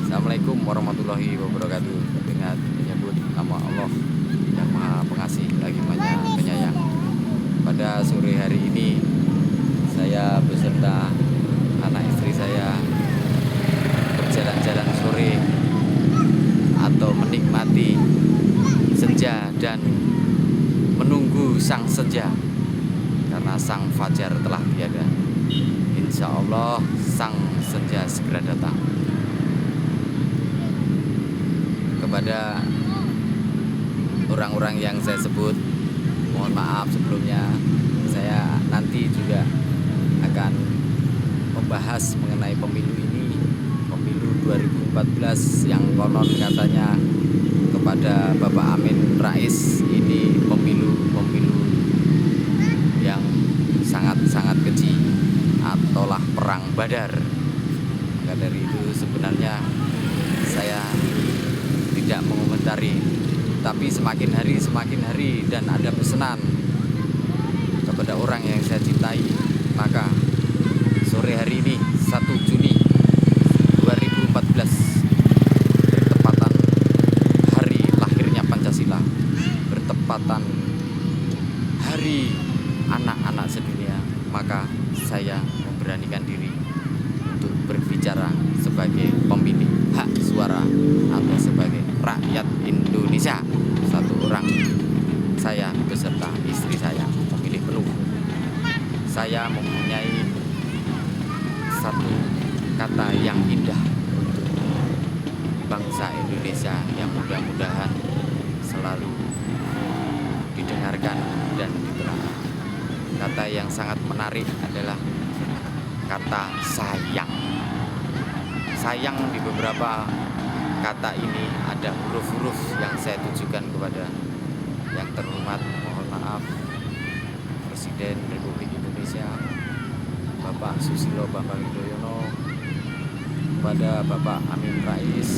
Assalamualaikum warahmatullahi wabarakatuh. Dengan menyebut nama Allah yang Maha Pengasih lagi Maha Penyayang. Pada sore hari ini saya beserta anak istri saya berjalan-jalan sore atau menikmati senja dan menunggu sang senja karena sang fajar telah tiada. Insya Allah sang senja segera datang. Kepada orang-orang yang saya sebut, mohon maaf sebelumnya. Saya nanti juga akan membahas mengenai pemilu ini, pemilu 2014 yang konon katanya kepada Bapak Amin Rais ini pemilu yang sangat-sangat keji ataulah perang Badar. Maka dari itu sebenarnya saya tidak mengomentari, tapi semakin hari dan ada pesanan kepada orang yang saya cintai, maka sore hari ini 1 Juni 2014 bertepatan hari lahirnya Pancasila, bertepatan hari anak-anak sedunia, maka saya memberanikan diri untuk berbicara sebagai pemilih hak suara atau sebagai rakyat Indonesia. Satu orang, saya beserta istri saya memilih penuh. Saya mempunyai satu kata yang indah untuk bangsa Indonesia yang mudah-mudahan selalu didengarkan dan diterapkan. Kata yang sangat menarik adalah kata sayang. Sayang di beberapa kata ini ada huruf-huruf yang saya tujukan kepada yang terhormat, mohon maaf, Presiden Republik Indonesia Bapak Susilo Bambang Yudhoyono, kepada Bapak Amin Rais,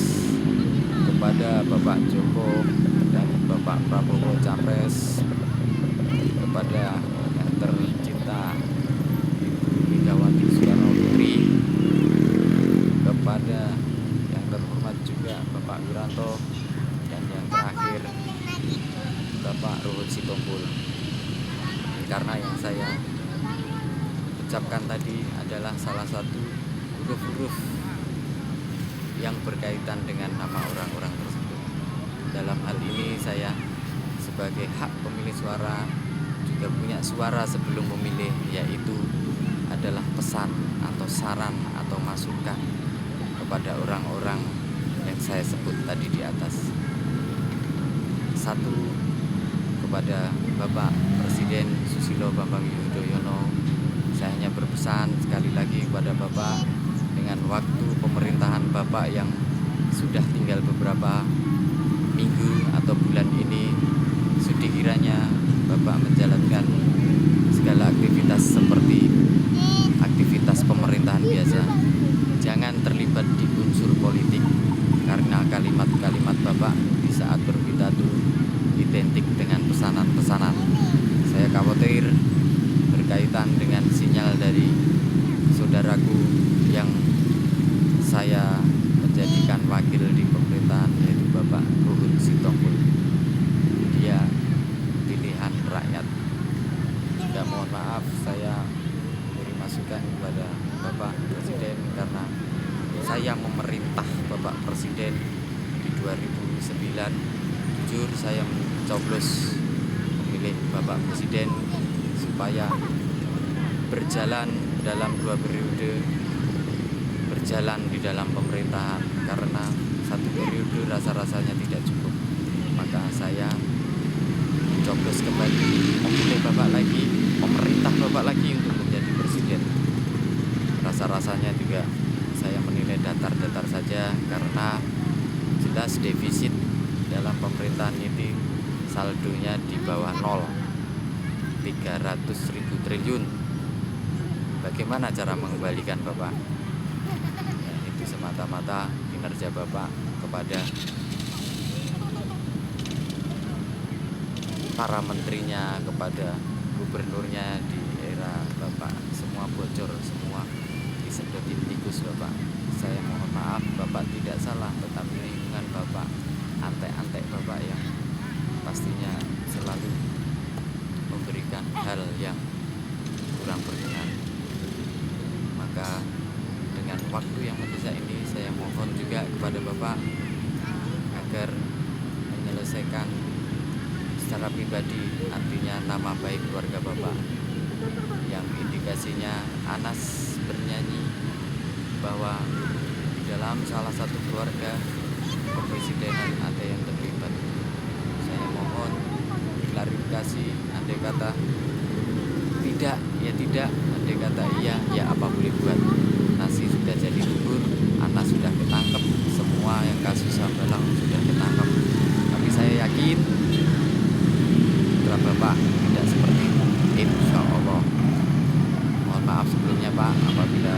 kepada Bapak Joko dan Bapak Prabowo Capres, kepada yang tercinta Ibu Megawati Soekarno Putri, kepada yang terhormat juga Bapak Wiranto, dan yang terakhir Bapak Ruhut Sitompul. Karena yang saya ucapkan tadi adalah salah satu huruf-huruf yang berkaitan dengan nama orang-orang tersebut. Dalam hal ini saya sebagai hak pemilih suara juga punya suara sebelum memilih, yaitu adalah pesan atau saran atau masukan kepada orang-orang yang saya sebut tadi di atas. Satu, kepada Bapak Presiden Susilo Bambang Yudhoyono, saya hanya berpesan sekali lagi kepada Bapak, dengan waktu pemerintahan Bapak yang sudah tinggal beberapa minggu atau bulan ini, sudi kiranya Bapak menjalankan segala aktivitas seperti aktivitas pemerintahan biasa. Jangan terlibat di unsur politik, karena kalimat-kalimat Bapak di saat berpidato identik dengan pesanan-pesanan. Saya khawatir berkaitan dengan sinyal dari saudaraku yang saya menjadikan wakil di pemerintahan, yaitu Bapak Ruhut Sitompul. Dia pilihan rakyat. Dan mohon maaf saya beri masukan kepada Bapak Presiden karena saya memerintah Bapak Presiden di 2009. Jujur saya mencoblos memilih Bapak Presiden supaya berjalan dalam 2 periode, berjalan di dalam pemerintahan, karena 1 periode rasa-rasanya tidak cukup. Maka saya mencoblos kembali, memilih Bapak lagi, memerintah Bapak lagi untuk menjadi presiden. Rasa-rasanya juga saya menilai datar-datar saja, karena jelas defisit dalam pemerintahan ini saldonya di bawah 0, 300.000 triliun. Bagaimana cara mengembalikan Bapak? Ya, itu semata-mata kinerja Bapak kepada para menterinya, kepada gubernurnya di era Bapak. Semua bocor, semua disedotin tikus Bapak. Saya mohon maaf Bapak tidak tidak salah, tetapi lingkungan bapak, antek-antek bapak yang pastinya selalu memberikan hal yang kurang berkenan. Maka dengan waktu yang mendesak ini, saya mohon juga kepada bapak agar menyelesaikan secara pribadi, artinya nama baik keluarga bapak, yang indikasinya Anas bernyanyi bahwa di dalam salah satu keluarga kepresidenan ada yang terlibat. Saya mohon klarifikasi, andai kata tidak ya tidak, andai kata iya ya apa boleh buat. Nasi sudah jadi bubur, Anas sudah ketangkep, semua yang kasus Hambalang sudah ketangkep. Tapi saya yakin putra bapak tidak seperti itu, insya Allah. Mohon maaf sebelumnya Pak, apabila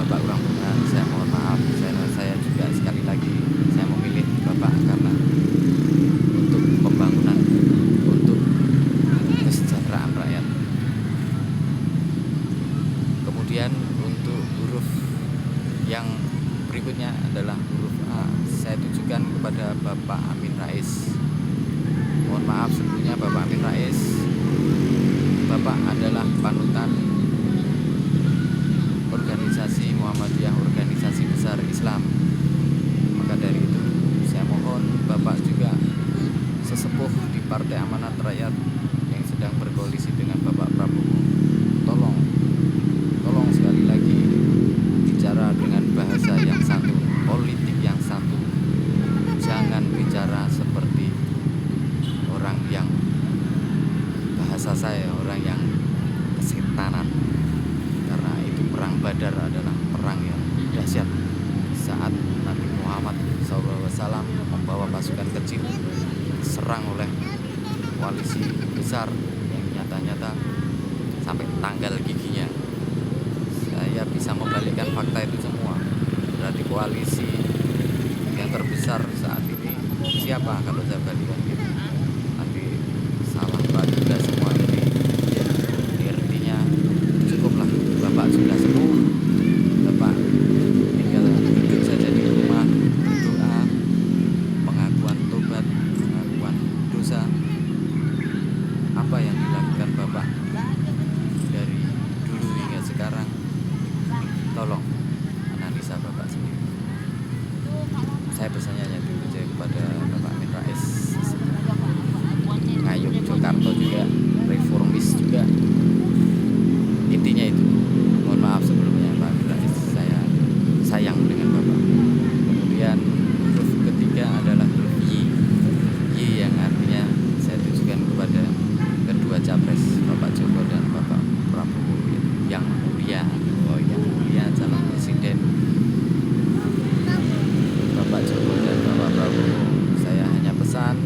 bapak kurang berkenan, saya mohon maaf. Saya juga sekali lagi saya memilih bapak karena untuk pembangunan, untuk kesejahteraan rakyat. Kemudian untuk huruf yang berikutnya adalah huruf A. Saya tujukan kepada Bapak Amin Rais. Mohon maaf sebelumnya Bapak Amin Rais, Bapak adalah panutan organisasi Muhammadiyah, organisasi besar Islam. Maka dari itu saya mohon Bapak juga sesepuh di Partai Amanat Rakyat yang sedang berkoalisi dengan Bapak Prabowo, tolong sekali lagi bicara dengan bahasa yang santun, politik yang santun. Jangan bicara seperti orang yang, bahasa saya, orang yang kesetanan. Karena itu perang Badar adalah perang yang dahsyat. Saat Nabi Muhammad SAW membawa pasukan kecil diserang oleh koalisi besar yang nyata-nyata sampai tanggal giginya. Saya bisa membalikkan fakta itu semua. Berarti koalisi yang terbesar saat ini siapa kalau saya balikkan gitu? Nanti salah juga semua. Jadi artinya cukuplah, bapak sudah sembuh, bapak tinggal duduk saja di rumah, doa, pengakuan tobat, pengakuan dosa. Apa yang dilakukan bapak dari dulu hingga sekarang, tolong analisa bapak sendiri. Saya pesannya hanya dulu saja kepada Bapak Amin Rais, ngayuk Jakarta juga, reformis juga. Intinya itu. Mohon maaf sebelumnya Pak Amin Rais, saya sayang dengan bapak. Kemudian huruf ketiga adalah huruf Y. Y yang artinya saya tujukan kepada kedua capres, Bapak Joko dan Bapak Prabowo yang mulia. Yang mulia calon presiden Bapak Joko dan Bapak Prabowo. Saya hanya pesan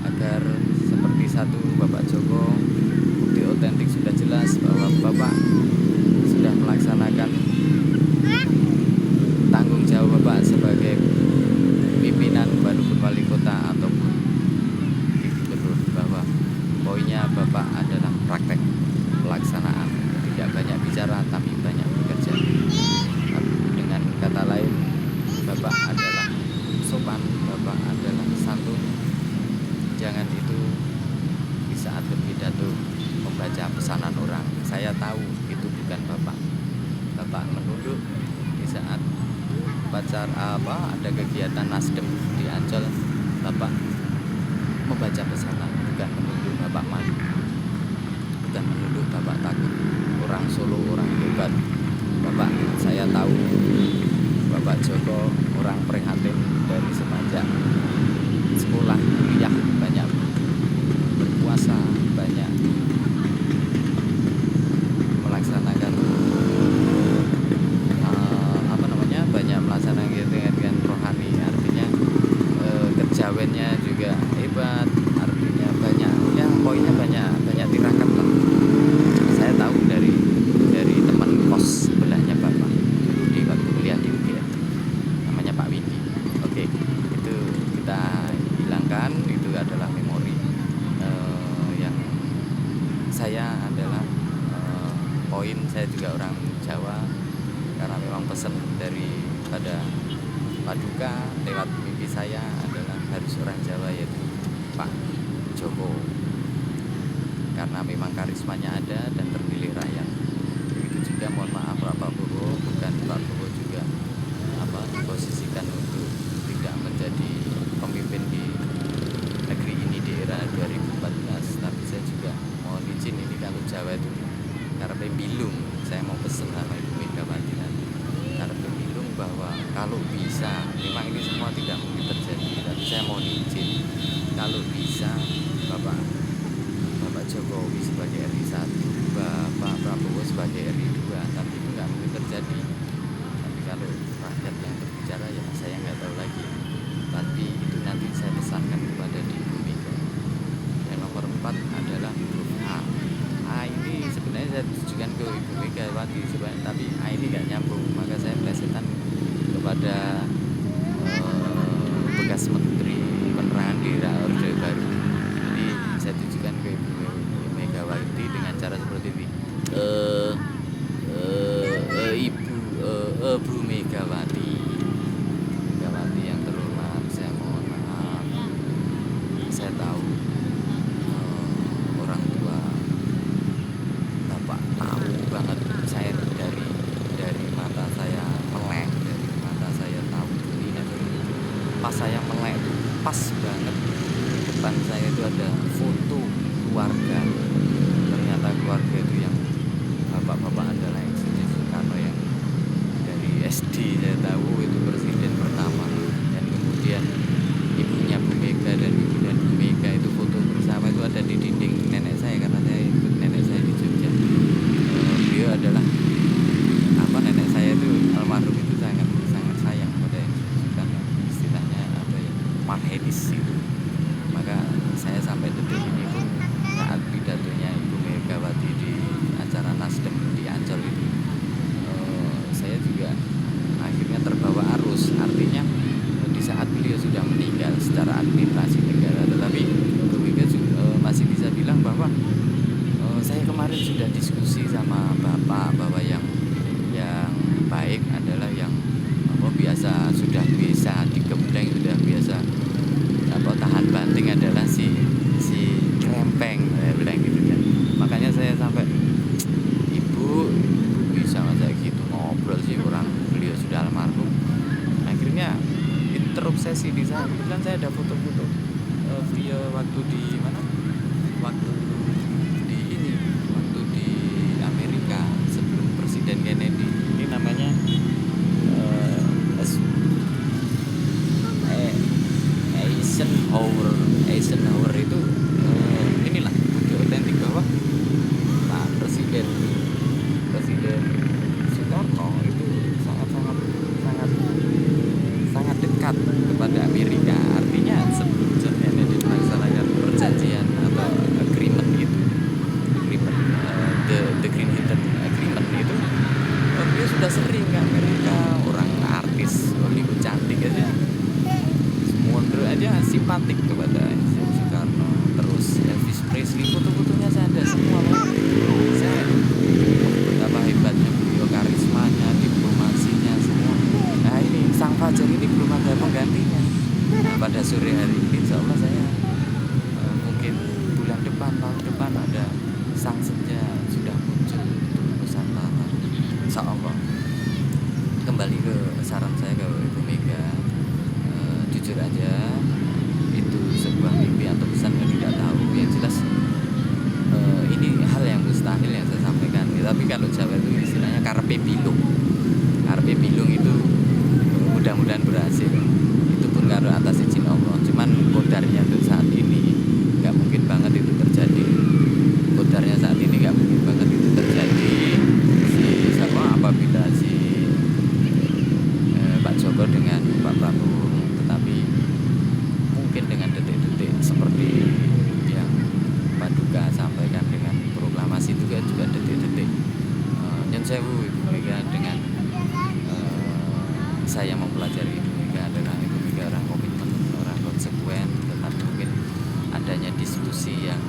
agar seperti satu, Bapak Joko, bukti otentik sudah jelas bahwa Bapak sudah melaksanakan tanggung jawab Bapak sebagai pimpinan walaupun wali kota ataupun di gubernur, bahwa poinnya Bapak adalah praktek pelaksanaan, tidak banyak bicara tapi banyak bekerja. Dengan kata lain, Bapak adalah sopan, Bapak adalah santun. Jangan itu di saat berpidato membaca pesanan orang. Saya tahu itu bukan Bapak. Bapak menunduk di saat ada kegiatan Nasdem di Ancol. Bapak membaca pesanan, bukan menunduk Bapak malu, bukan menunduk Bapak takut. Orang Solo orang hebat. Bapak, saya tahu Bapak Joko orang prihatin dari semenjak sekolah, kuliah, banyak berpuasa, banyak melaksanakan banyak melaksanakan kegiatan rohani. Artinya kejawennya juga hebat, artinya banyak, ya poinnya banyak tirakat lah. Saya tahu dari teman kos sebelahnya Bapak dulu di waktu kuliah di UGM, namanya Pak Windy. Oke, itu kita hilangkan, itu adalah memori yang saya adalah poin. Saya juga orang Jawa karena memang pesan daripada Paduka lewat mimpi saya adalah harus orang Jawa, yaitu Pak Joko, karena memang karismanya ada dan terpilih rakyat. Begitu juga mohon maaf Pak Prabowo, bukan Pak Prabowo juga diposisikan untuk tidak menjadi pemimpin di negeri ini di era 2014, tapi saya juga mohon izin, ini kalau Jawa itu karena bilung, saya mau pesen sama Ibu Megawati nanti, karena bilung bahwa kalau bisa, memang ini semua tidak mungkin terjadi, tapi saya mohon izin kalau bisa Bapak Jokowi sebagai RI 1, Bapak Prabowo sebagai RI 2, tapi itu nggak mungkin terjadi. Tapi kalau rakyat yang berbicara ya saya nggak tahu lagi, tapi itu nanti saya pesankan kepada Ibu Mega. Yang nomor 4 adalah huruf A. A ini sebenarnya saya tujukan ke Ibu Megawati sebenarnya, tapi A ini nggak nyambung, maka saya plesetan kepada bekas Menteri Penerangan Daerah Orde Baru. Jadi saya tujukan ke Ibu Megawati dengan cara seperti ini. Ibu Megawati yang terhormat, saya mohon maaf. Saya tahu orang tua Bapak tahu banget saya dari mata saya melek, dari mata saya tahu ini. Pas saya melek itu pas banget di depan saya itu ada foto keluarga. Ternyata keluarga itu yang bapak-bapak adalah Insinyur Soekarno, yang dari SD saya tahu itu presiden pertama, dan kemudian ibunya Bu Mega dan ibunya Bu Mega itu foto bersama itu ada di dinding nenek saya, karena saya ikut nenek saya di Jogja. Beliau adalah nenek saya itu almarhum itu sangat sayang pada Soekarno, istilahnya marhenis itu. Maka saya sampai detik ini pun saat pidatonya Ibu Megawati di acara Nasdem di Ancol itu, saya juga akhirnya terbawa arus. Artinya di saat beliau sudah meninggal secara administrasi negara, tetapi Bu Mega masih bisa bilang bahwa saya kemarin sudah diskusi sama Bapak bahwa yang baik adalah yang biasa sudah bisa digembleng, sudah biasa tahan banting adalah si krempeng, saya bilang gitu kan. Makanya saya sampai ibu bisa masa gitu ngobrol sih, orang beliau sudah almarhum. Akhirnya interupsesi di sana. Kebetulan saya ada foto-foto beliau waktu di mana? Waktu di Amerika sebelum Presiden Kennedy. Ini namanya Eisenhower itu inilah bukti otentik bahwa Pak Presiden Soekarno itu sangat dekat kepada Amerika. Artinya sebelum John Kennedy melaksanakan perjanjian atau agreement itu, the Green-Hilton Agreement itu, dia sudah sering ke Amerika. Orang artis Hollywood cantik aja, mundur aja simpatik kepada Soekarno. Terus Elvis Presley, foto-fotonya saya ada semua. Saya betapa hebatnya beliau, karismanya, diplomasinya semua. Nah ini sang fajar ini belum ada penggantinya. Nah, pada sore hari ini insya Allah saya mungkin bulan depan, tahun depan ada sang senja sudah muncul untuk Nusantara, insya Allah. Kembali ke saran saya ke Ibu Mega, jujur aja itu sebuah mimpi atau pesan yang tidak tahu. Yang jelas ini hal yang mustahil yang saya sampaikan, tapi kalau Jawa itu istilahnya karpe bilung itu mudah-mudahan berhasil. Itu pun kalau atas izin Allah. Cuman kodarnya untuk saat ini nggak mungkin banget itu terjadi. Kodarnya saat ini nggak mungkin banget itu terjadi. Apabila Pak Joko dengan Pak Prabowo, tetapi mungkin dengan detik-detik seperti yang Paduka sampaikan dengan proklamasi itu juga detik-detik Nyun Sewu Ibu Mega, dengan saya mempelajari Ibu Mega adalah Ibu Mega orang komitmen, orang konsekuen, tetapi mungkin adanya diskusi yang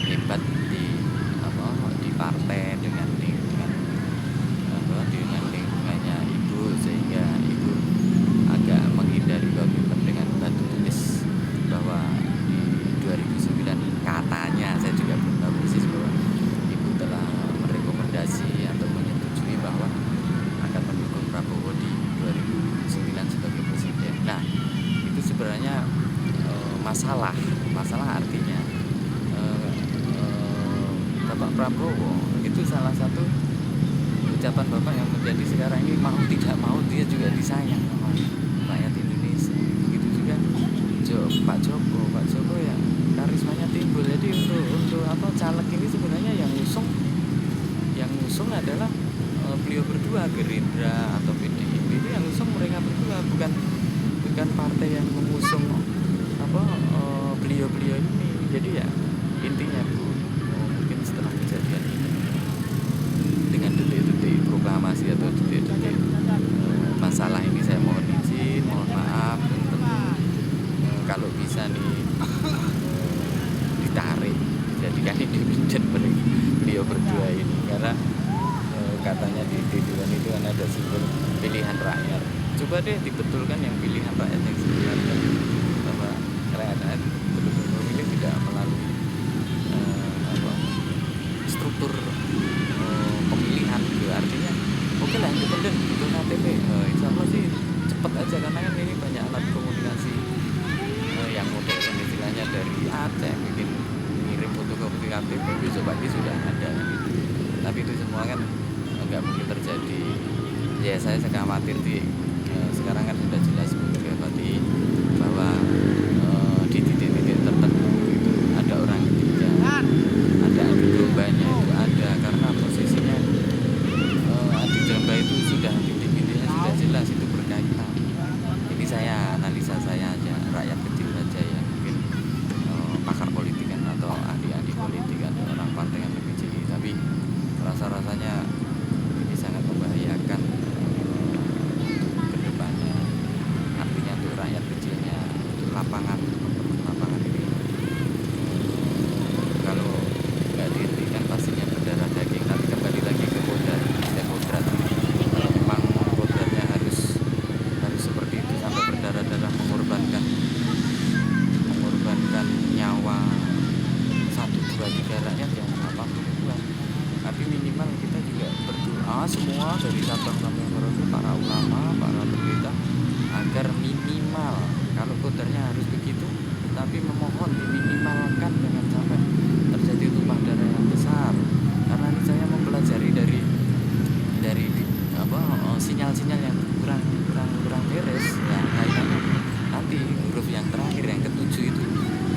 hebat di partai dengan lingkungannya Ibu, sehingga Ibu agak masalah. Masalah artinya Bapak Prabowo itu salah satu ucapan Bapak yang menjadi sekarang ini mau tidak mau dia juga disayang sama rakyat Indonesia. Begitu juga Pak Joko ya karismanya timbul. Jadi untuk apa caleg ini sebenarnya yang ngusung adalah beliau berdua, Gerindra atau PDIP itu yang ngusung mereka berdua, bukan partai yang mengusung apa beliau ini. Jadi ya intinya Bu, mungkin setelah kejadian ini dengan detik-detik proklamasi atau detik-detik masalah ini saya mohon izin, mohon maaf untuk kalau bisa nih ditarik dijadikan independen beliau berdua ini, karena katanya di tujuan itu kan ada simbol pilihan rakyat. Coba deh dibetulkan yang pilihan rakyat yang sebenarnya, bahwa rakyat betul-betul memilih tidak melalui struktur pemilihan gitu. Artinya oke lah independen itu KTP, insya Allah sih cepet aja, karena kan ini banyak alat komunikasi yang modern istilahnya dari Aceh bikin ngirim fotokopi KTP besok pagi sudah ada gitu. Tapi itu semua kan nggak mungkin terjadi. Ya saya khawatir sekarang kan sudah jelas berarti bahwa di titik-titik tertentu itu ada orang ketiga, ada adu dombanya itu ada, karena posisinya adu domba itu sudah titik-titiknya sudah jelas itu berkaitan. Ini saya analisa saya aja, rakyat kecil saja ya, mungkin pakar politik kan atau ahli-ahli politik atau orang partai yang lebih tinggi, tapi rasa-rasanya ini sangat membahayakan ke depannya. Artinya untuk rakyat kecilnya, untuk lapangan ini kalau nggak dihentikan pastinya berdarah daging. Nanti kembali lagi ke kodrat. Kalau memang kodratnya harus seperti itu sampai berdarah-darah mengorbankan nyawa 1, 2, 3 rakyat yang apapun itu, tapi minimal kita juga berdoa semua dari Sabang sampai Merauke, para ulama, para pendeta, agar minimal kalau kodarnya harus begitu, tapi memohon diminimalkan jangan sampai terjadi tumpah darah yang besar. Karena ini saya mempelajari dari sinyal-sinyal yang kurang beres yang kaitannya nanti huruf yang terakhir yang ke-7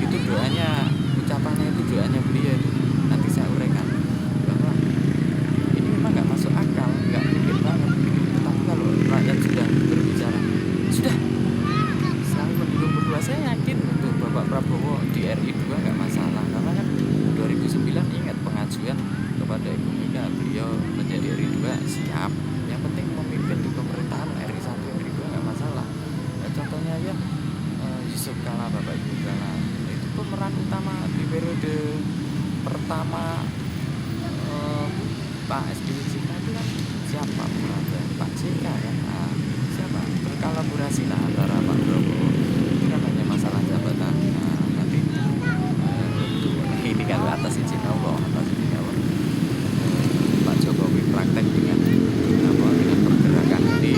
itu doanya, ucapannya itu doanya beliau itu nanti saya uraikan bahwa ini memang nggak masuk akal, nggak mungkin banget. Tapi kalau rakyat sudah berbicara, sudah selalu mendukung berdua, saya yakin untuk Bapak Prabowo di RI 2 nggak masalah, karena kan 2009 ingat pengajuan kepada Ibu Mega, beliau menjadi RI 2 siap, yang penting memimpin di pemerintahan RI 1 RI 2 nggak masalah. Contohnya ya Yusuf Kala, Bapak Yusuf Kala itu pemeran utama di periode pertama Pak SBY itu kan siapa? Pak JK kan, siapa? Berkolaborasi lah antara Pak Prabowo, itu kan hanya masalah jabatan. Nanti ini kan atas izin Allah, Pak Jokowi praktek dengan pergerakan ini,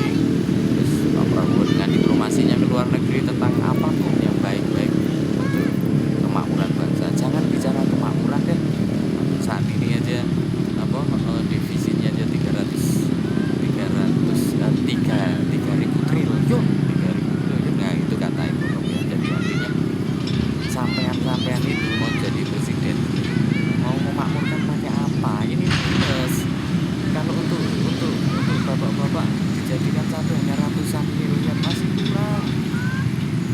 terus Pak Prabowo dengan diplomasinya ke luar negeri tentang apapun yang baik-baik untuk kemakmuran bangsa. Jangan bicara kemakmuran deh, saat ini aja divisinya aja 3 ribu triliun. Nah itu kata ekonomi. Jadi artinya sampean itu mau jadi presiden, mau memakmurkan pakai apa? Ini minus. Kalau untuk bapak-bapak dijadikan satu hanya ratusan miliar masih kurang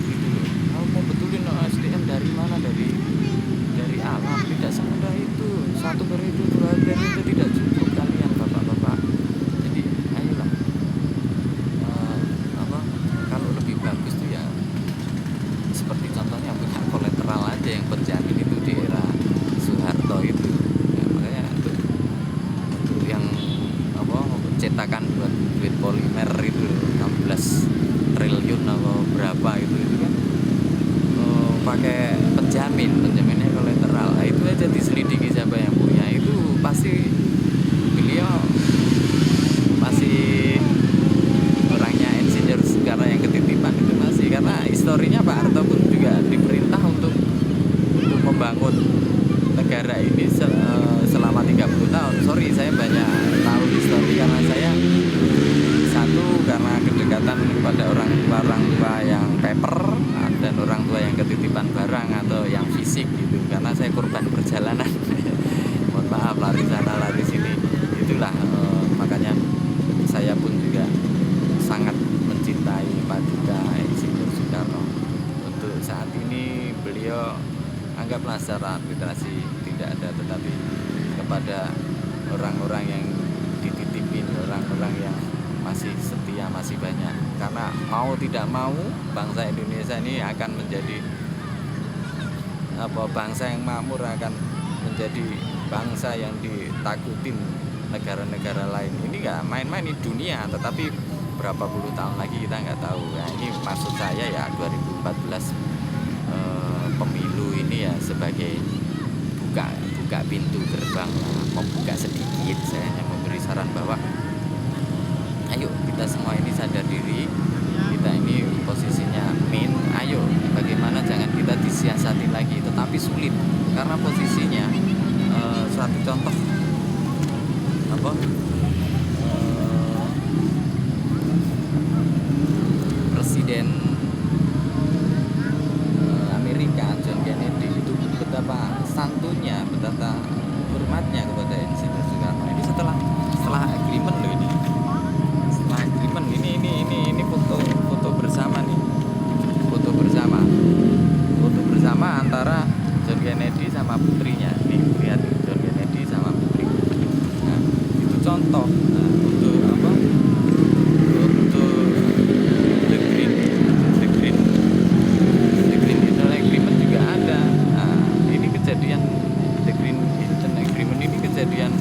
gitu loh. Kalau mau betulin SDM dari mana, dari alam, tidak semudah itu. 1 periode 2 periode tidak cukup kalian bapak-bapak. Jadi ayolah kalau lebih bagus tuh ya seperti contohnya punya kolateral aja yang berjamin itu di era Soeharto itu ya, makanya untuk yang cetakan buat duit polimer itu 16 triliun atau berapa itu kan pakai penjaminnya kolateral. Nah, itu aja diselidiki siapa yang punya, itu pasti beliau masih orangnya insinyur, karena yang ketitipan itu masih, karena historinya Pak Harto pun juga diperintah untuk ada orang tua yang paper dan orang tua yang ketitipan barang atau yang fisik gitu, karena saya korban perjalanan. Mohon maaf, lari sana lari sini, itulah makanya saya pun juga sangat mencintai Paduka Insinyur Soekarno. Untuk saat ini beliau anggaplah secara literasi tidak ada, tetapi kepada orang-orang yang dititipin, orang-orang yang masih setia masih banyak. Karena mau tidak mau bangsa Indonesia ini akan menjadi bangsa yang makmur, akan menjadi bangsa yang ditakutin negara-negara lain. Ini nggak main-main di dunia, tetapi berapa puluh tahun lagi kita nggak tahu. Nah, ini maksud saya ya 2014 pemilu ini ya sebagai buka pintu gerbang, membuka sedikit. Saya hanya memberi saran bahwa ayo kita semua ini sadar diri, kita ini posisinya ayo bagaimana jangan kita disiasati lagi, tetapi sulit karena posisinya suatu contoh Presiden Amerika John Kennedy itu betapa santunya, betapa hormatnya kepada Insinyur Soekarno. Ini setelah agreement loh ini. Setelah agreement ini foto bersama nih. Foto bersama antara John Kennedy sama putrinya. Nih, lihat nih, John Kennedy sama putri. Nah, itu contoh untuk The Green Hilton Agreement juga ada. Nah, ini kejadian The Green Hilton Agreement ini kejadian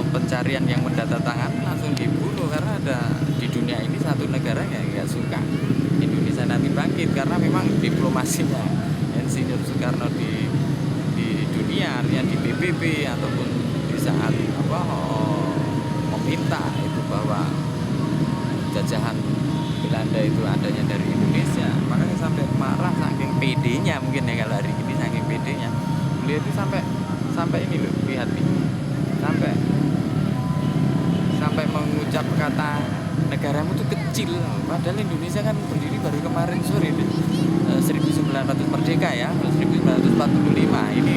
pencarian yang mendatangkan langsung dibunuh karena ada di dunia ini satu negara yang nggak suka Indonesia nanti bangkit, karena memang diplomasinya Insinyur Soekarno di dunia, artinya di PBB ataupun di saat meminta itu bahwa jajahan Belanda itu adanya dari Indonesia, makanya sampai marah saking PD-nya mungkin ya, kalau hari ini saking PD-nya beliau itu sampai ini loh, lihat nih, sampai mengucap kata negaramu itu kecil, padahal Indonesia kan berdiri baru kemarin sore 1900 merdeka ya, 1945. Ini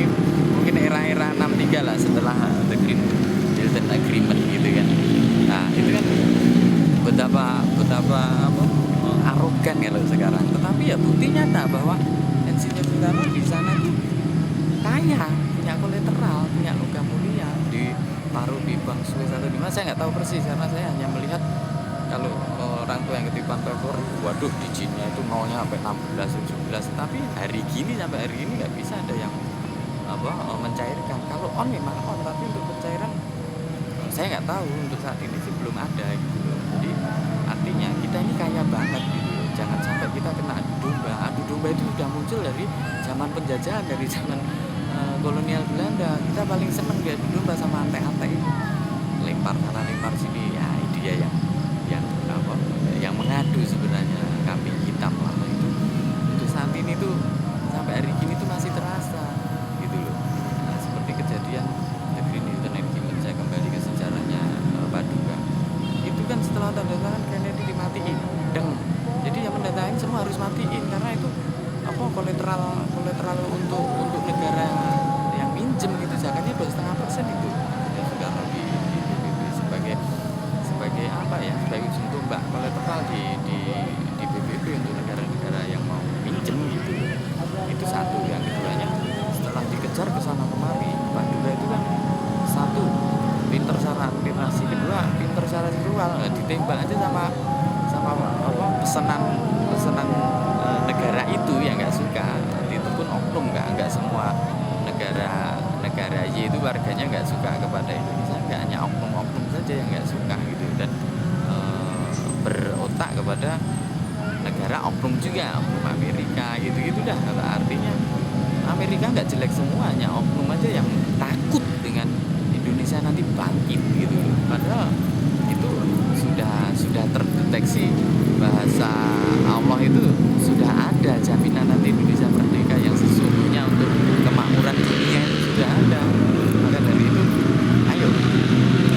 mungkin era 63 lah setelah The Green Hilton Agreement gitu kan. Nah, itu kan betapa arogan kalau sekarang, tetapi ya bukti nyata bahwa Insinyur Soekarno di sana itu kaya, punya kolateral, punya logam mulia, ditaruh di bank Swiss atau di mana saya nggak tahu persis, karena saya hanya melihat kalau orang tua yang ketipan paper, waduh dizinnya itu nolnya sampai 16-17, tapi sampai hari ini nggak bisa ada yang mencairkan. Kalau on memang on, tapi untuk pencairan saya nggak tahu, untuk saat ini sih belum ada gitu. Jadi artinya kita ini kaya banget gitu, jangan sampai kita kena adu domba. Adu domba itu sudah muncul dari zaman penjajahan, dari zaman kolonial Belanda. Kita paling seneng diadu domba sama ante-ante, lempar sana lempar sini, ya dia yang mengadu sebenarnya kambing hitam lah itu. Untuk saat ini tuh sampai hari ini tuh masih terasa gitu loh. Nah, seperti kejadian The Green Hilton Agreement, saya kembali ke sejarahnya Paduka. Itu kan setelah tanda tangan Kennedy dimatiin, jadi yang mendatangin semua harus matiin, karena itu kolateral untuk negara yang minjem itu zakatnya 2,5% itu. Ya Soekarno di sebagai sebagai ujung tombak kolateral di PBB untuk negara-negara yang mau minjem gitu. Itu satu. Yang keduanya, setelah dikejar ke sana kemari, Paduka itu kan satu pinter secara literasi, kedua pinter secara visual, ditembak aja sama pesanan negara itu yang nggak suka. Itu pun oknum, nggak semua negara Y itu warganya nggak suka kepada Indonesia, nggak hanya oknum saja yang nggak suka gitu, dan berotak kepada negara oknum juga, oknum Amerika gitu dah. Artinya Amerika nggak jelek semuanya, oknum aja yang takut dengan Indonesia nanti bangkit gitu. Padahal itu sudah terdeteksi, bahasa Allah itu sudah ada jaminan nanti Indonesia merdeka yang sesungguhnya untuk kemakmuran dunia itu sudah ada. Maka dari itu ayo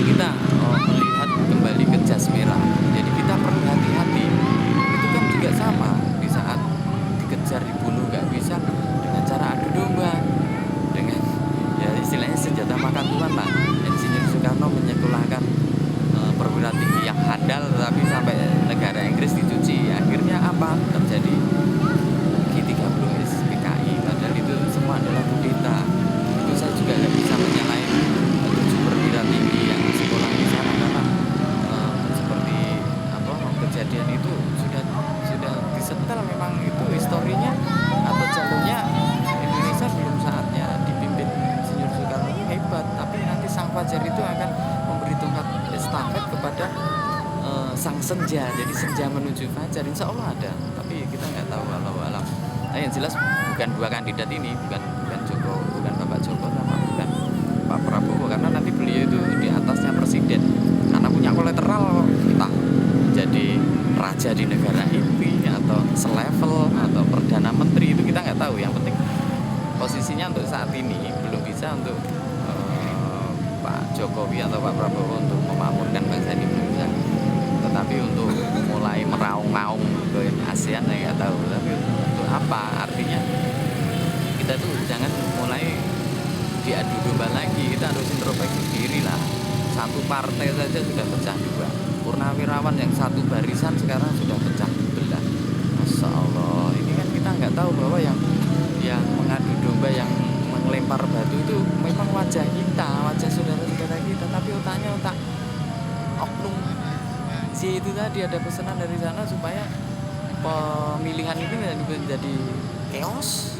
kita melihat kembali ke jas merah. Jadi kita perlu hati Iya, jadi senja menuju fajar insya Allah ada, tapi kita nggak tahu walau alam. Nah, yang jelas bukan dua kandidat ini, bukan Joko, bukan Bapak Joko sama bukan Pak Prabowo, karena nanti beliau itu di atasnya presiden, karena punya kolateral kita jadi raja di negara ini atau selevel atau perdana menteri itu kita nggak tahu. Yang penting posisinya untuk saat ini belum bisa untuk Pak Jokowi atau Pak Prabowo untuk memakmurkan bangsa ini belum bisa. Tetapi untuk mulai meraung-raung ke ASEAN saya nggak tahu. Tapi untuk apa? Artinya kita tuh jangan mulai diadu domba lagi. Kita harus introspeksi diri lah. Satu partai saja sudah pecah dua. Purnawirawan yang satu barisan sekarang sudah pecah belah. Masya Allah. Ini kan kita nggak tahu bahwa yang mengadu domba, yang melempar batu itu memang wajah kita, wajah saudara-saudara kita, tapi otaknya otak oknum. Itu tadi ada pesanan dari sana supaya pemilihan ini menjadi chaos.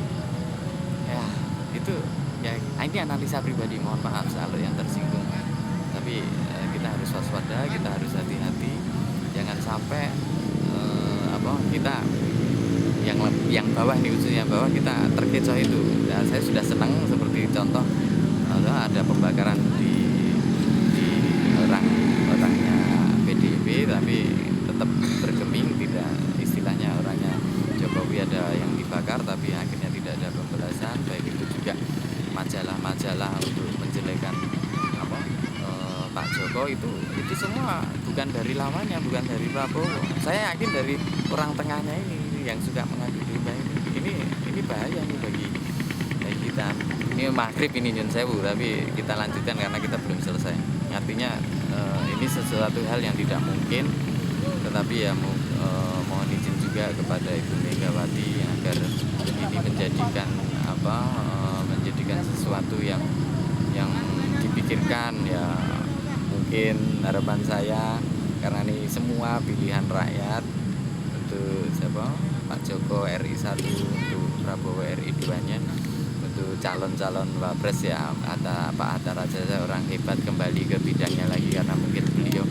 Ya, itu ya ini analisa pribadi, mohon maaf kalau yang tersinggung. Tapi kita harus waspada, kita harus hati-hati, jangan sampai kita yang bawah nih, khususnya bawah kita terkecoh itu. Nah, saya sudah senang seperti contoh ada pembakaran di orangnya PDIP, tapi tetap bergeming, tidak istilahnya orangnya Jokowi ada yang dibakar, tapi akhirnya tidak ada pembalasan. Baik itu juga majalah-majalah untuk menjelekan Pak Joko, itu semua bukan dari lawannya, bukan dari Prabowo. Saya yakin dari orang tengahnya ini yang suka mengadu domba ini bahaya nih bagi kita. Ini maghrib ini Nyun Sewu, tapi kita lanjutkan karena kita belum selesai. Artinya ini sesuatu hal yang tidak mungkin, tetapi ya mohon izin juga kepada Ibu Megawati agar ini menjadikan menjadikan sesuatu yang dipikirkan ya. Mungkin harapan saya, karena ini semua pilihan rakyat, untuk siapa, Pak Joko RI 1, untuk Prabowo RI 2-nya, untuk calon-calon wapres ya ada Pak Hatta Rajasa, orang hebat, kembali ke bidangnya lagi, karena mungkin beliau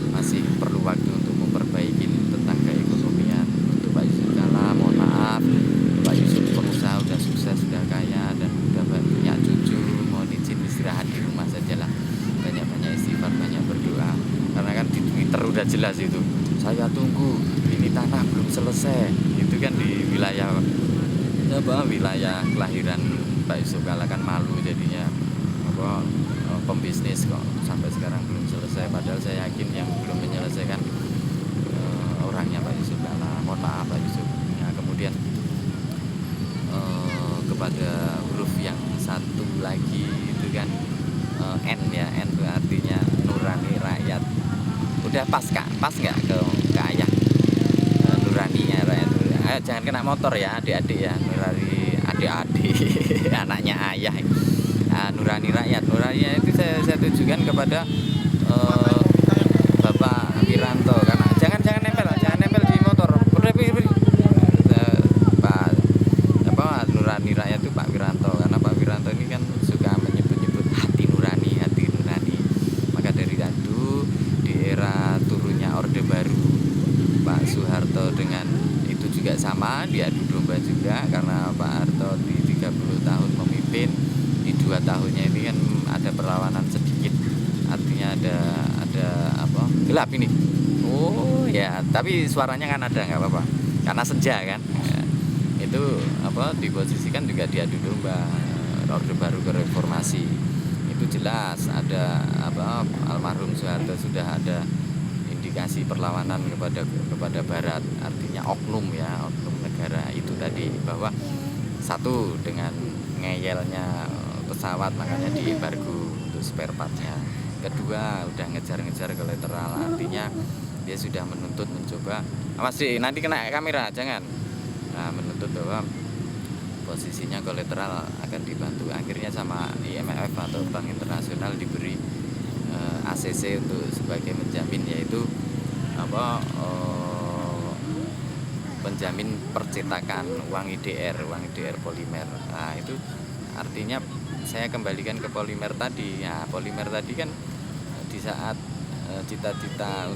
masih perlu waktu untuk memperbaiki tentang keekonomian. Untuk Pak Yusuf Kala, mohon maaf, Pak Yusuf pengusaha udah sukses, sudah kaya, dan udah punya cucu, mohon izin istirahat di rumah sajalah, banyak-banyak istighfar, banyak berdoa, karena kan di Twitter udah jelas itu, saya tunggu ini tanah belum selesai, itu kan di wilayah kelahiran Pak Yusuf Kala, kan malu jadinya pembisnis kok sampai sekarang belum selesai, padahal saya yakin yang belum menyelesaikan orangnya Pak Yusuf Kala. Mohon maaf Pak Yusuf. Nah, kemudian kepada huruf yang satu lagi itu kan N ya, N itu artinya nurani rakyat. Udah pas kak, pas nggak ke ayah nuraninya rakyat. Ayo jangan kena motor ya adik-adik ya, nurani adik-adik anaknya ayah. Nurani rakyat, nurani itu saya tujukan kepada Bapak Wiranto, karena jangan nempel di motor. Pak nurani rakyat itu Pak Wiranto, karena Pak Wiranto ini kan suka menyebut hati nurani. Maka dari dulu di era turunnya Orde Baru, Pak Soeharto dengan itu juga sama, diadu domba juga, karena Pak Harto di 30 tahun memimpin, di 2 tahunnya ini kan ada perlawanan sedikit, artinya ada gelap ini. Oh ya, tapi suaranya kan ada, nggak apa-apa, karena senja kan ya, itu diposisikan juga diadu domba Orde Baru ke reformasi. Itu jelas ada almarhum Soeharto sudah ada indikasi perlawanan kepada Barat, artinya oknum negara itu tadi, bahwa satu dengan ngeyelnya pesawat makanya diembargo untuk spare partnya, kedua udah ngejar kolateral, artinya dia sudah mencoba nanti kena kamera jangan, menuntut bahwa posisinya kolateral akan dibantu, akhirnya sama IMF atau Bank Internasional diberi ACC untuk sebagai menjamin, yaitu penjamin percetakan uang IDR polimer. Nah, itu artinya saya kembalikan ke polimer tadi. Ya, polimer tadi kan di saat cita-cita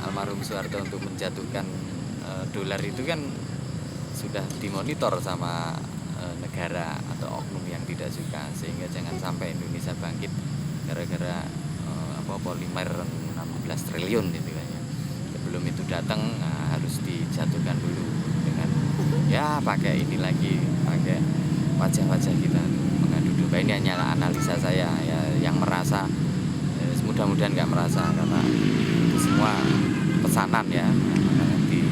almarhum Soeharto untuk menjatuhkan dolar itu kan sudah dimonitor sama negara atau oknum yang tidak suka, sehingga jangan sampai Indonesia bangkit gara-gara polimer 16 triliun gitu kan ya. Sebelum itu datang harus dijatuhkan dulu dengan ya pakai ini lagi, pakai wajah-wajah kita mengadu domba. Ini hanyalah analisa saya ya, yang merasa mudah-mudahan nggak merasa, karena itu semua pesanan ya, di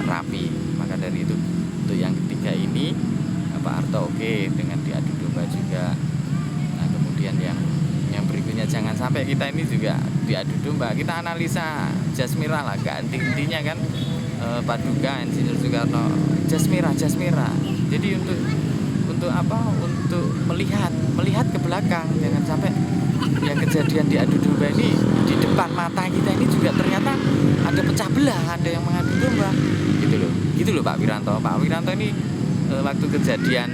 rapi. Maka dari itu untuk yang ketiga ini Pak Harto oke dengan diadu domba juga. Nah kemudian yang berikutnya jangan sampai kita ini juga diadu domba. Kita analisa jas merah lah, gak intinya kan Paduka Insinyur Soekarno jas merah. Jadi untuk apa? Untuk melihat ke belakang, jangan sampai yang kejadian diadu domba ini di depan mata kita ini juga ternyata ada pecah belah, ada yang mengadu domba gitu loh Pak Wiranto ini waktu kejadian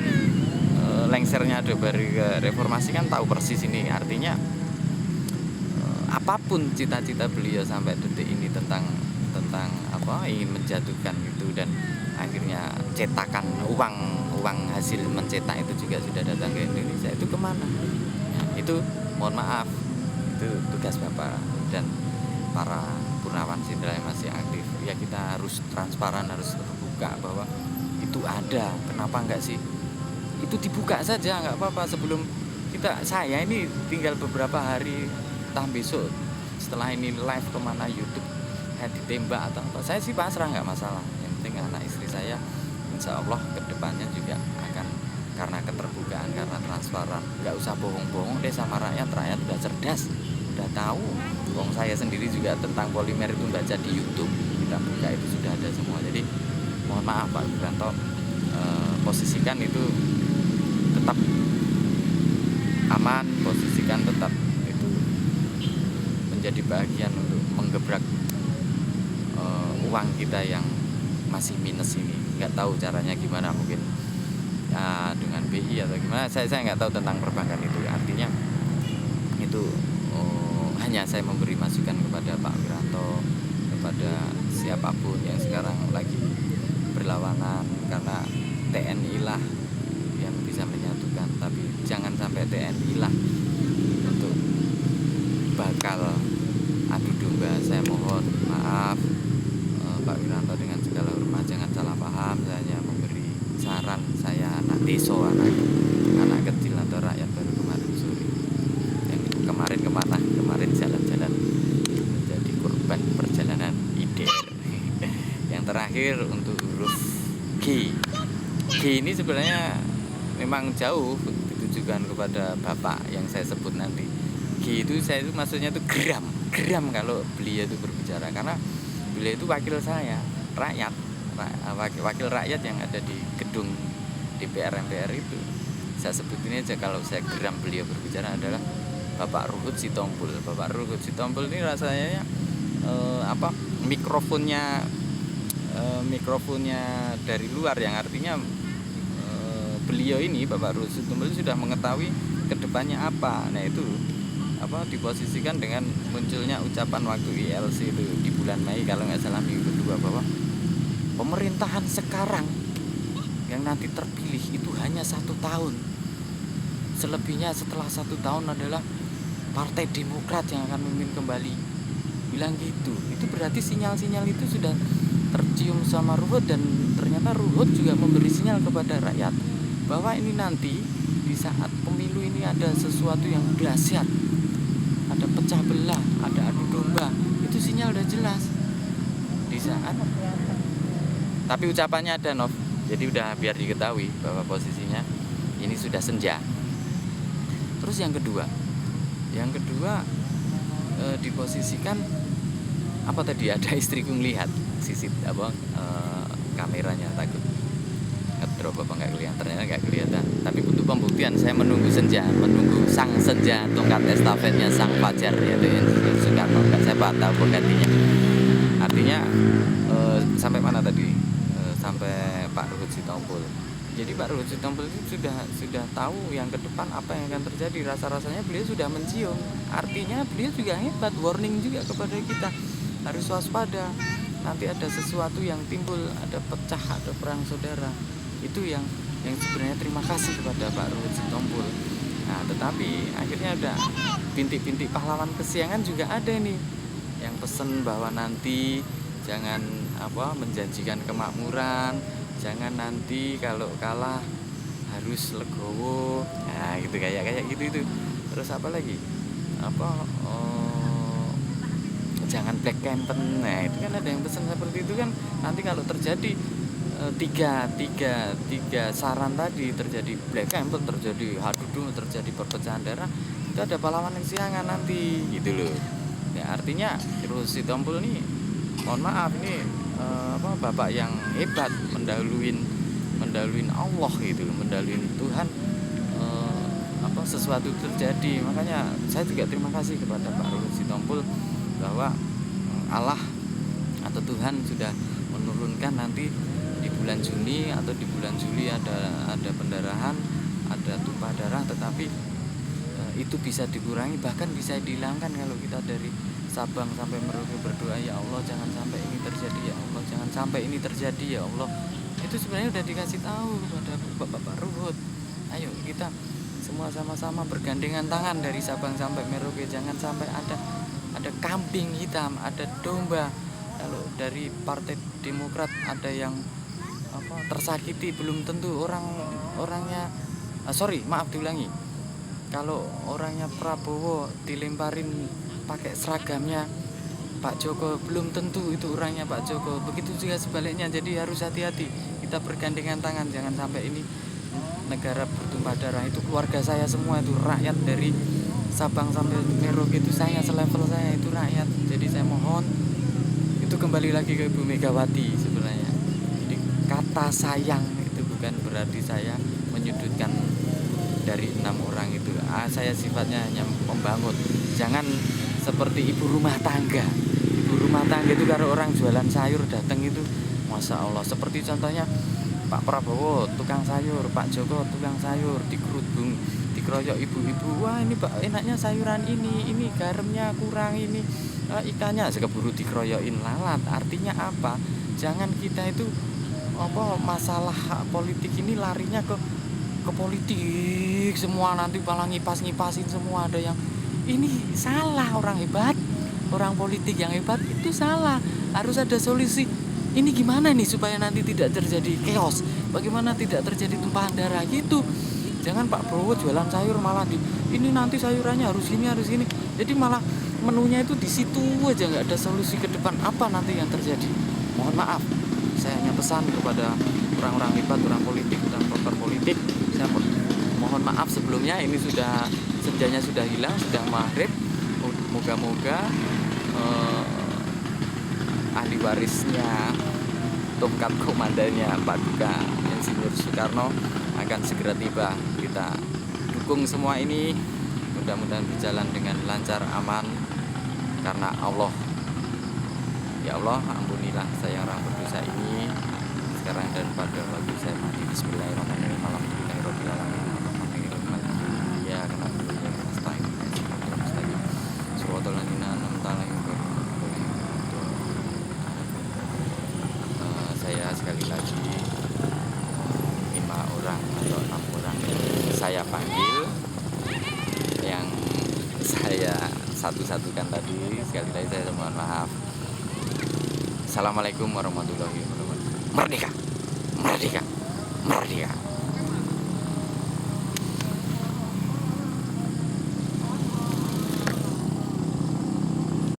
lengsernya Orde Baru ke reformasi kan tahu persis ini. Artinya apapun cita-cita beliau sampai detik ini tentang apa ingin menjatuhkan itu, dan akhirnya cetakan uang hasil mencetak itu juga sudah datang ke Indonesia, itu kemana ya, itu mohon maaf, itu tugas Bapak dan para Purnawan Jenderal yang masih aktif ya. Kita harus transparan, harus terbuka bahwa itu ada. Kenapa enggak sih itu dibuka saja, nggak apa-apa. Sebelum saya ini tinggal beberapa hari, entah besok setelah ini live kemana YouTube ditembak atau apa, saya sih pasrah, nggak masalah. Yang penting anak istri saya insya Allah kedepannya juga akan, karena keterbukaan, karena transparan, nggak usah bohong-bohong deh sama rakyat udah cerdas, udah tahu. Wong saya sendiri juga tentang polimer itu baca di YouTube, kita buka itu sudah ada semua. Jadi mohon maaf Pak Wiranto, posisikan itu tetap aman, posisikan tetap itu menjadi bagian untuk menggebrak uang kita yang masih minus ini. Nggak tahu caranya gimana, mungkin ya dengan BI atau gimana, saya nggak tahu tentang perbankan itu. Artinya itu hanya saya memberi masukan kepada Pak Wiranto, kepada siapapun yang sekarang lagi berlawanan, karena TNI lah yang bisa menyatukan, tapi jangan sampai TNI lah untuk bakal adu domba. Saya mohon maaf Pak Wiranto, dengan segala hormat jangan salah paham. Saya memberi saran, saya anak desa, anak kecil atau rakyat baru kemarin sore yang kemarin kemana, kemarin jalan-jalan menjadi korban perjalanan IDR. Yang terakhir untuk huruf G ini sebenarnya memang jauh ditujukan kepada Bapak yang saya sebut nanti. G itu saya itu maksudnya itu gram kalau beliau itu berbicara, karena beliau itu wakil saya, wakil rakyat yang ada di gedung DPR MPR itu. Saya sebut ini aja, kalau saya geram beliau berbicara adalah Bapak Ruhut Sitompul. Bapak Ruhut Sitompul ini rasanya mikrofonnya dari luar, yang artinya beliau ini Bapak Ruhut Sitompul sudah mengetahui kedepannya apa. Nah itu diposisikan dengan munculnya ucapan waktu ILC itu di bulan Mei kalau nggak salah, minggu kedua, bahwa pemerintahan sekarang yang nanti terpilih itu hanya 1 tahun, selebihnya setelah 1 tahun adalah Partai Demokrat yang akan memimpin kembali, bilang gitu. Itu berarti sinyal-sinyal itu sudah tercium sama Ruhut, dan ternyata Ruhut juga memberi sinyal kepada rakyat bahwa ini nanti di saat pemilu ini ada sesuatu yang dahsyat, ada pecah belah, ada adu domba. Itu sinyal udah jelas di saat, tapi ucapannya ada Nov, jadi udah biar diketahui bahwa posisinya ini sudah senja. Terus yang kedua diposisikan apa tadi, ada istriku ngelihat kameranya, takut ngedrop apa nggak kelihatan, ternyata nggak kelihatan. Tapi untuk pembuktian saya menunggu sang senja, tongkat estafetnya sang Fajar, yaitu Soekarno. Nggak saya tahu penggantinya. Artinya sampai mana tadi? Sampai Pak Ruhut Sitompul. Jadi Pak Ruhut Sitompul itu sudah tahu yang ke depan apa yang akan terjadi. Rasa-rasanya beliau sudah mencium. Artinya beliau juga hebat, warning juga kepada kita. harus waspada. Nanti ada sesuatu yang timbul, ada pecah, ada perang saudara. Itu yang sebenarnya terima kasih kepada Pak Ruhut Sitompul. Nah, tetapi akhirnya ada bintik-bintik pahlawan kesiangan juga ada nih yang pesen bahwa nanti jangan menjanjikan kemakmuran, jangan nanti kalau kalah harus legowo. Nah, gitu kayak gitu itu. Terus apa lagi? Jangan black campaign. Nah, itu kan ada yang pesan seperti itu kan. Nanti kalau terjadi tiga saran tadi, terjadi black campaign, terjadi hadudu, terjadi perpecahan daerah, itu ada pahlawan yang siangan nanti gitu loh. Ya, artinya Ruhut Sitompul nih, mohon maaf ini bapak yang hebat, mendahuluin Allah gitu, mendahuluin Tuhan. Sesuatu terjadi. Makanya saya juga terima kasih kepada Pak Ruhut Sitompul bahwa Allah atau Tuhan sudah menurunkan nanti di bulan Juni atau di bulan Juli ada pendarahan, ada tumpah darah, tetapi itu bisa dikurangi, bahkan bisa dihilangkan kalau kita dari Sabang sampai Merauke berdoa, ya Allah jangan sampai ini terjadi, ya Allah jangan sampai ini terjadi, ya Allah. Itu sebenarnya udah dikasih tahu kepada Bapak Ruhut. Ayo kita semua sama-sama bergandengan tangan dari Sabang sampai Merauke, jangan sampai ada kambing hitam, ada domba. Kalau dari Partai Demokrat ada yang tersakiti, belum tentu orangnya diulangi. Kalau orangnya Prabowo dilemparin pakai seragamnya Pak Joko, belum tentu itu orangnya Pak Joko. Begitu juga sebaliknya. Jadi harus hati-hati. Kita bergandengan tangan, jangan sampai ini negara bertumpah darah. Itu keluarga saya semua, itu rakyat dari Sabang sampai Merauke, itu saya selevel saya itu rakyat. Jadi saya mohon itu kembali lagi ke Ibu Megawati sebenarnya. Jadi kata sayang itu bukan berarti saya menyudutkan dari 6 orang itu. Saya sifatnya hanya membangun. Jangan seperti ibu rumah tangga. Ibu rumah tangga itu kalau orang jualan sayur datang itu, Masya Allah. Seperti contohnya Pak Prabowo tukang sayur, Pak Joko tukang sayur, dikerudung, dikeroyok ibu-ibu. Wah ini Pak enaknya sayuran ini garamnya kurang, ini ikannya sekeburu dikeroyokin lalat. Artinya apa? Jangan kita itu masalah politik ini larinya ke politik semua, nanti malah ngipasin semua. Ada yang ini salah, orang hebat, orang politik yang hebat itu salah. Harus ada solusi. Ini gimana nih supaya nanti tidak terjadi chaos, bagaimana tidak terjadi tumpahan darah gitu. Jangan Pak Prabowo jualan sayur malah ini nanti sayurannya harus ini. Jadi malah menunya itu di situ aja, nggak ada solusi ke depan apa nanti yang terjadi. Mohon maaf, saya hanya pesan kepada orang-orang hebat, orang politik, orang pakar politik. Saya mohon maaf sebelumnya, ini senjanya sudah hilang, sudah maghrib. Moga-moga ahli warisnya, tongkat komandannya Pak Duka Insinyur Soekarno akan segera tiba. Kita dukung semua ini, mudah-mudahan berjalan dengan lancar, aman, karena Allah. Ya Allah, ampunilah saya orang berdosa ini sekarang dan pada waktu saya mati. Bismillahirrahmanirrahim. Alhamdulillahirabbil alamin. Ya karena saya sekali lagi 5 orang atau 6 orang saya panggil, yang saya satu-satukan tadi. Sekali lagi saya mohon maaf. Assalamualaikum warahmatullahi wabarakatuh. Merdeka, merdeka, merdeka.